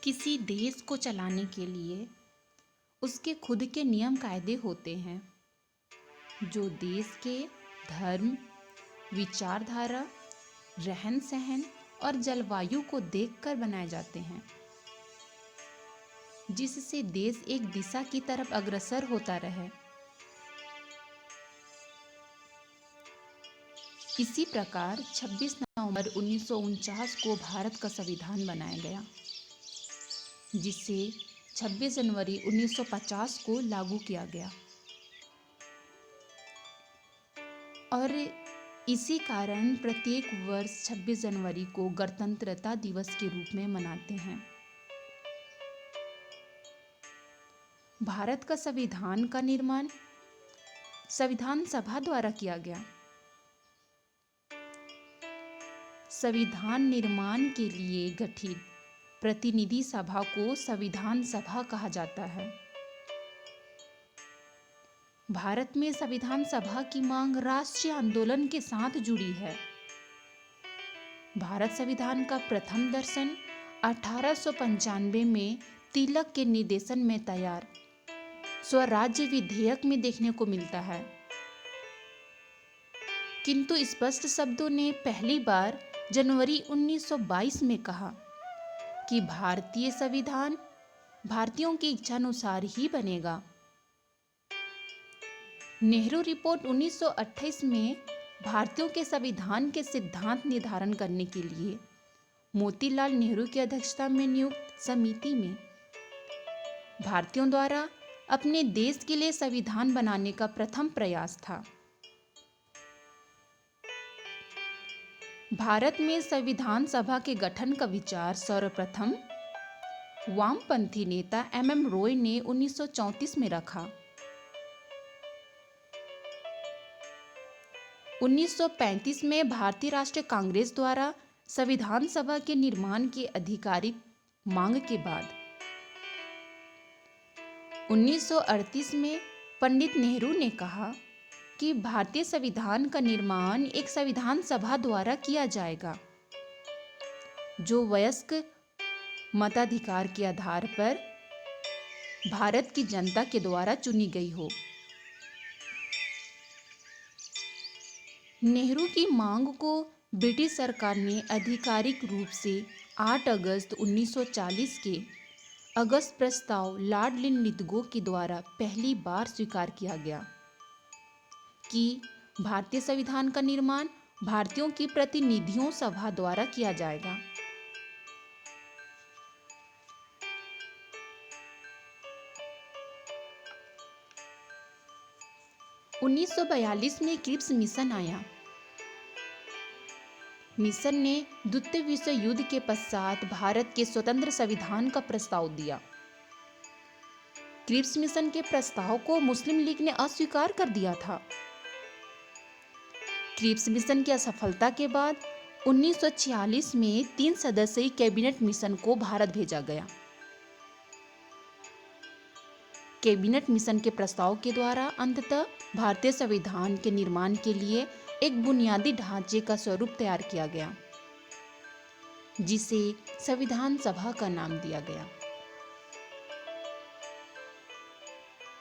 किसी देश को चलाने के लिए उसके खुद के नियम कायदे होते हैं जो देश के धर्म, विचारधारा, रहन सहन और जलवायु को देखकर बनाए जाते हैं, जिससे देश एक दिशा की तरफ अग्रसर होता रहे। इसी प्रकार 26 नवंबर 1949 को भारत का संविधान बनाया गया, जिसे 26 जनवरी 1950 को लागू किया गया। और इसी कारण प्रत्येक वर्ष 26 जनवरी को गणतंत्रता दिवस के रूप में मनाते हैं। भारत का संविधान का निर्माण संविधान सभा द्वारा किया गया। संविधान निर्माण के लिए गठित प्रतिनिधि सभा को संविधान सभा कहा जाता है। भारत में संविधान सभा की मांग राष्ट्रीय आंदोलन के साथ जुड़ी है। भारत संविधान का प्रथम दर्शन 1895 में तिलक के निर्देशन में तैयार स्वराज्य विधेयक में देखने को मिलता है, किंतु स्पष्ट शब्दों ने पहली बार जनवरी 1922 में कहा कि भारतीय संविधान भारतीयों की इच्छानुसार ही बनेगा। नेहरू रिपोर्ट 1928 में भारतीयों के संविधान के सिद्धांत निर्धारण करने के लिए मोतीलाल नेहरू की अध्यक्षता में नियुक्त समिति में भारतीयों द्वारा अपने देश के लिए संविधान बनाने का प्रथम प्रयास था। भारत में संविधान सभा के गठन का विचार सर्वप्रथम वामपंथी नेता MM रॉय ने 1934 में रखा। 1935 में भारतीय राष्ट्रीय कांग्रेस द्वारा संविधान सभा के निर्माण की आधिकारिक मांग के बाद 1938 में पंडित नेहरू ने कहा कि भारतीय संविधान का निर्माण एक संविधान सभा द्वारा किया जाएगा, जो वयस्क मताधिकार के आधार पर भारत की जनता के द्वारा चुनी गई हो। नेहरू की मांग को ब्रिटिश सरकार ने आधिकारिक रूप से 8 अगस्त 1940 के अगस्त प्रस्ताव लॉर्ड लिनलिथगो के द्वारा पहली बार स्वीकार किया गया कि भारतीय संविधान का निर्माण भारतीयों की प्रतिनिधियों सभा द्वारा किया जाएगा। – 1942 में क्रिप्स मिशन आया। मिशन ने द्वितीय विश्व युद्ध के पश्चात भारत के स्वतंत्र संविधान का प्रस्ताव दिया। क्रिप्स मिशन के प्रस्ताव को मुस्लिम लीग ने अस्वीकार कर दिया था। क्रिप्स मिशन की असफलता के बाद 1946 में 3 सदस्यीय कैबिनेट मिशन को भारत भेजा गया। कैबिनेट मिशन के प्रस्ताव के द्वारा अंततः भारतीय संविधान के निर्माण के लिए एक बुनियादी ढांचे का स्वरूप तैयार किया गया, जिसे संविधान सभा का नाम दिया गया।